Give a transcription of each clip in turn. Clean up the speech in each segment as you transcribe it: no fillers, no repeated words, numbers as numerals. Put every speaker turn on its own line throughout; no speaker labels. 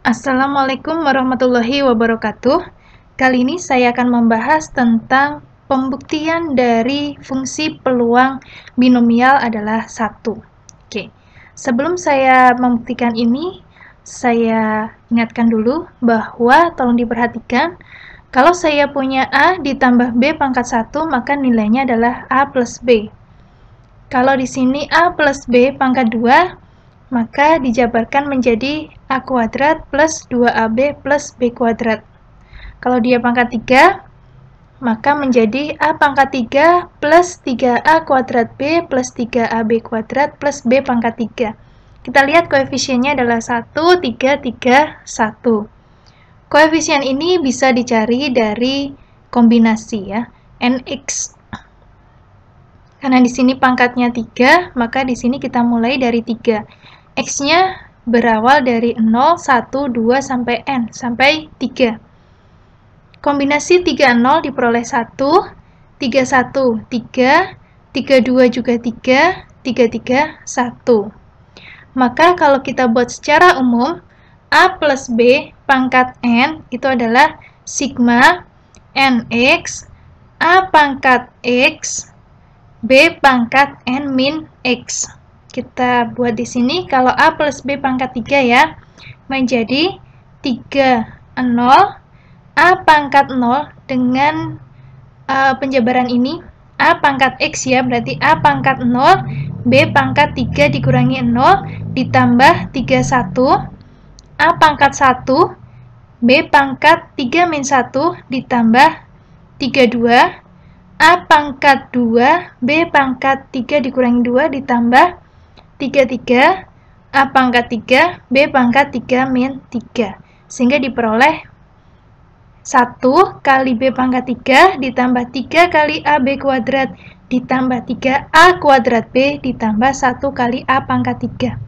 Assalamualaikum warahmatullahi wabarakatuh. Kali ini saya akan membahas tentang pembuktian dari fungsi peluang binomial adalah 1. Oke, sebelum saya membuktikan ini, saya ingatkan dulu bahwa tolong diperhatikan, kalau saya punya A ditambah B pangkat 1, maka nilainya adalah A plus B. Kalau di sini A plus B pangkat 2, maka dijabarkan menjadi A kuadrat plus 2AB plus B kuadrat. Kalau dia pangkat 3, maka menjadi A pangkat 3 plus 3A kuadrat B plus 3AB kuadrat plus B pangkat 3. Kita lihat koefisiennya adalah 1, 3, 3, 1. Koefisien ini bisa dicari dari kombinasi ya, NX. Karena di sini pangkatnya 3, maka di sini kita mulai dari 3. X-nya berawal dari 0, 1, 2, sampai N, sampai 3. Kombinasi 3, 0 diperoleh 1, 3, 1, 3, 3, 2 juga 3, 3, 3, 1. Maka kalau kita buat secara umum, A plus B pangkat N itu adalah sigma NX A pangkat X B pangkat N min X. Kita buat di sini kalau A plus B pangkat 3 ya, menjadi 3, 0, A pangkat 0 dengan penjabaran ini, A pangkat X ya, berarti A pangkat 0, B pangkat 3 dikurangi 0, ditambah 3, 1, A pangkat 1, B pangkat 3 min 1, ditambah 3, 2, A pangkat 2, B pangkat 3 dikurangi 2, ditambah 3, 3, A pangkat 3, B pangkat 3 min 3. Sehingga diperoleh 1 kali B pangkat 3 ditambah 3 kali AB kuadrat ditambah 3A kuadrat B ditambah 1 kali A pangkat 3.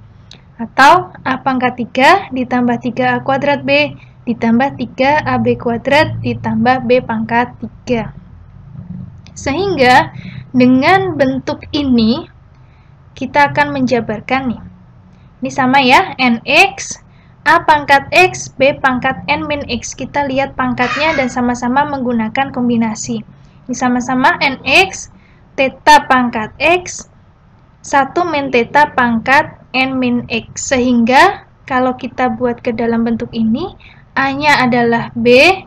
Atau A pangkat 3 ditambah 3A kuadrat B ditambah 3AB kuadrat ditambah B pangkat 3. Sehingga dengan bentuk ini kita akan menjabarkan nih. Ini sama ya, NX, A pangkat X, B pangkat N min X. Kita lihat pangkatnya dan sama-sama menggunakan kombinasi. Ini sama-sama NX, theta pangkat X, 1 min theta pangkat N min X. Sehingga kalau kita buat ke dalam bentuk ini, A-nya adalah B,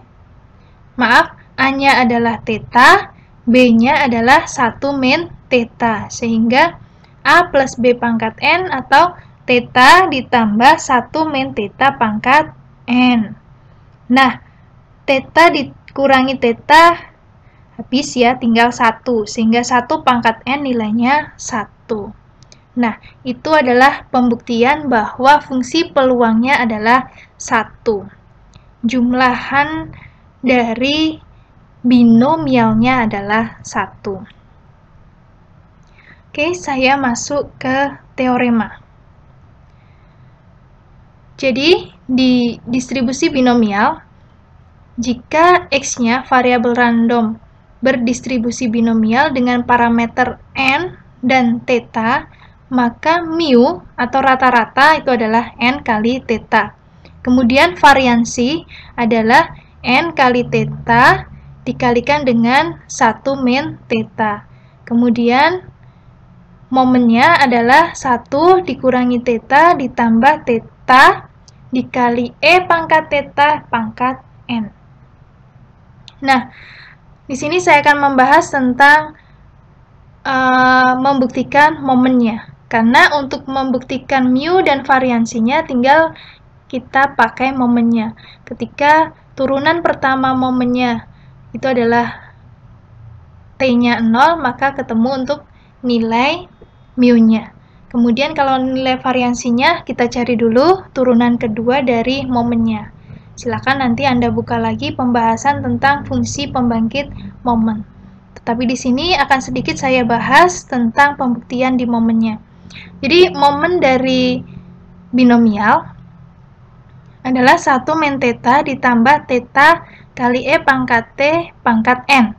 A-nya adalah theta, B-nya adalah 1 min theta. Sehingga A plus B pangkat N atau theta ditambah 1 min theta pangkat N. Nah, theta dikurangi theta habis ya, tinggal 1. Sehingga 1 pangkat N nilainya 1. Nah, itu adalah pembuktian bahwa fungsi peluangnya adalah 1. Jumlahan dari binomialnya adalah 1. Oke, saya masuk ke teorema. Jadi, di distribusi binomial, jika X-nya variabel random berdistribusi binomial dengan parameter N dan theta, maka mu atau rata-rata itu adalah N kali theta. Kemudian variansi adalah N kali theta dikalikan dengan 1 min theta. Kemudian momennya adalah 1 dikurangi theta ditambah theta dikali E pangkat theta pangkat N. Nah, di sini saya akan membahas tentang membuktikan momennya. Karena untuk membuktikan mu dan variansinya tinggal kita pakai momennya. Ketika turunan pertama momennya itu adalah T-nya 0, maka ketemu untuk nilai mu-nya. Kemudian kalau nilai variansinya kita cari dulu turunan kedua dari momennya. Silakan nanti Anda buka lagi pembahasan tentang fungsi pembangkit momen. Tetapi di sini akan sedikit saya bahas tentang pembuktian di momennya. Jadi momen dari binomial adalah 1 min theta ditambah theta kali E pangkat T pangkat N.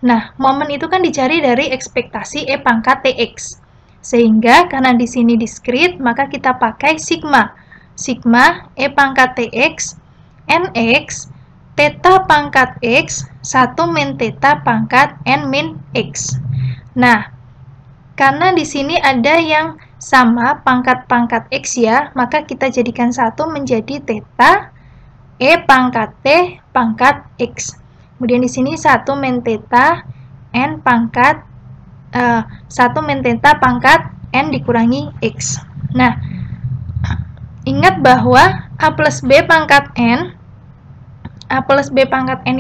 Nah, momen itu kan dicari dari ekspektasi E pangkat TX. Sehingga karena di sini diskrit, maka kita pakai sigma. sigma E pangkat TX, NX, theta pangkat X, 1 min theta pangkat N min X. Nah, karena di sini ada yang sama pangkat-pangkat X ya, maka kita jadikan 1 menjadi theta E pangkat T pangkat X. Kemudian di sini 1 min theta N pangkat 1 min theta pangkat N dikurangi X. Nah, ingat bahwa A plus B pangkat N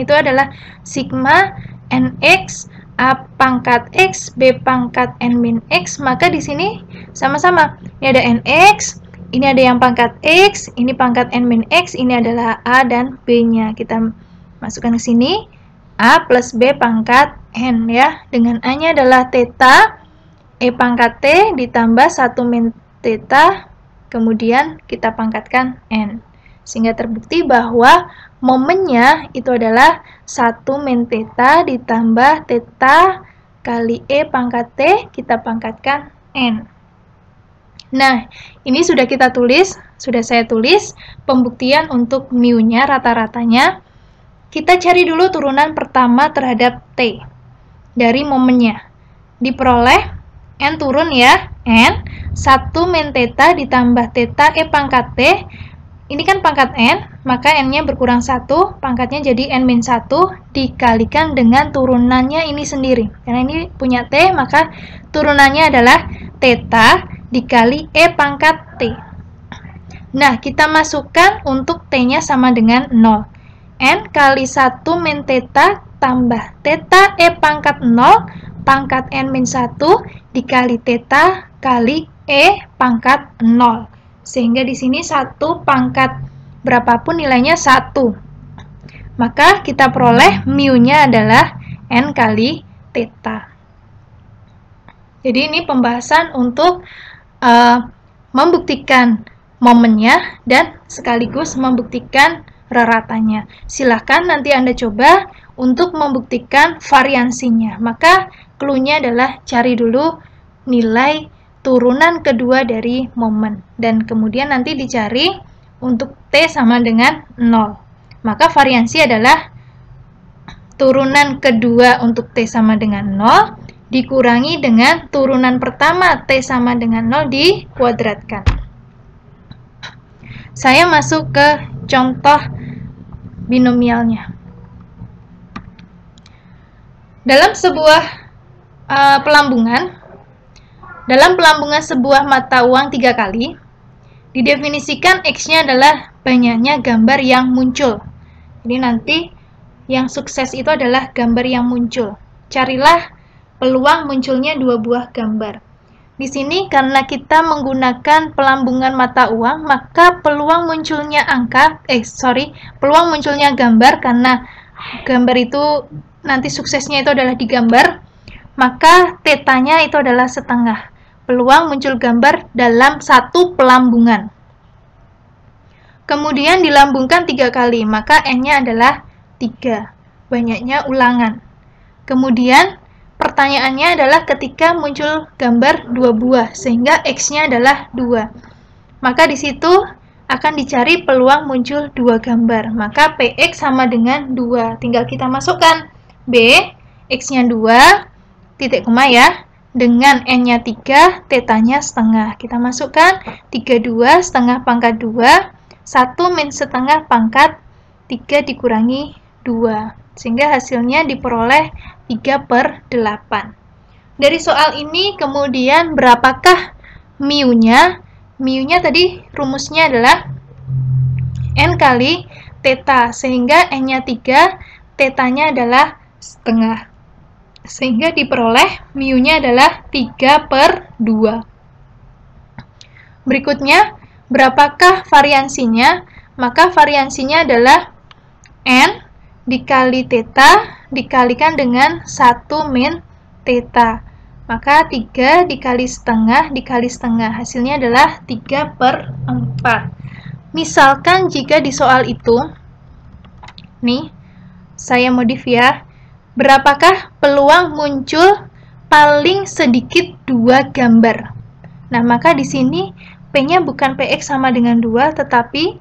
itu adalah sigma NX A pangkat X, B pangkat N min X, maka di sini sama-sama. Ini ada NX, ini ada yang pangkat X, ini pangkat N min X, ini adalah A dan B-nya. Kita masukkan ke sini, A plus B pangkat N ya. Dengan A-nya adalah theta, E pangkat T ditambah 1 min theta, kemudian kita pangkatkan N. Sehingga terbukti bahwa momennya itu adalah 1 min theta ditambah theta kali E pangkat T, kita pangkatkan N. Nah, ini sudah saya tulis pembuktian untuk mu-nya, rata-ratanya. Kita cari dulu turunan pertama terhadap T dari momennya. Diperoleh N turun ya, N 1 min theta ditambah theta E pangkat T. Ini kan pangkat N, maka N-nya berkurang 1, pangkatnya jadi N min 1 dikalikan dengan turunannya ini sendiri. Karena ini punya T, maka turunannya adalah theta dikali E pangkat T. Nah, kita masukkan untuk T-nya sama dengan 0. N kali 1 min theta tambah theta E pangkat 0 pangkat N min 1 dikali theta kali E pangkat 0. Sehingga di sini 1 pangkat berapapun nilainya 1. Maka kita peroleh mu-nya adalah N kali theta. Jadi ini pembahasan untuk membuktikan momennya dan sekaligus membuktikan reratannya. Silahkan nanti Anda coba untuk membuktikan variansinya. Maka clue-nya adalah cari dulu nilai turunan kedua dari momen. Dan kemudian nanti dicari untuk T sama dengan 0. Maka variansi adalah turunan kedua untuk T sama dengan 0 dikurangi dengan turunan pertama T sama dengan 0 dikuadratkan. Saya masuk ke contoh binomialnya. Dalam sebuah dalam pelambungan sebuah mata uang 3 kali, didefinisikan X-nya adalah banyaknya gambar yang muncul. Jadi nanti yang sukses itu adalah gambar yang muncul. Carilah peluang munculnya 2 buah gambar. Di sini karena kita menggunakan pelambungan mata uang, maka peluang munculnya peluang munculnya gambar, karena gambar itu nanti suksesnya itu adalah digambar, maka tetanya itu adalah setengah. Peluang muncul gambar dalam satu pelambungan. Kemudian dilambungkan 3 kali, maka N-nya adalah 3. Banyaknya ulangan. Kemudian pertanyaannya adalah ketika muncul gambar 2 buah, sehingga X-nya adalah 2. Maka di situ akan dicari peluang muncul 2 gambar. Maka PX sama dengan 2. Tinggal kita masukkan B, X-nya 2, titik koma ya, dengan N-nya 3, tetanya setengah. Kita masukkan 32 setengah pangkat 2, 1 min setengah pangkat 3 dikurangi 2. Sehingga hasilnya diperoleh 3/8. Dari soal ini kemudian berapakah mu-nya? Mu-nya tadi rumusnya adalah N kali theta, sehingga N-nya 3, tetanya adalah setengah. Sehingga diperoleh mu-nya adalah 3/2. Berikutnya, berapakah variansinya? Maka variansinya adalah N dikali theta dikalikan dengan 1 min theta. Maka 3 dikali setengah, hasilnya adalah 3/4. Misalkan jika di soal itu, nih, saya modif ya, berapakah peluang muncul paling sedikit 2 gambar? Nah, maka di sini P-nya bukan PX sama dengan 2, tetapi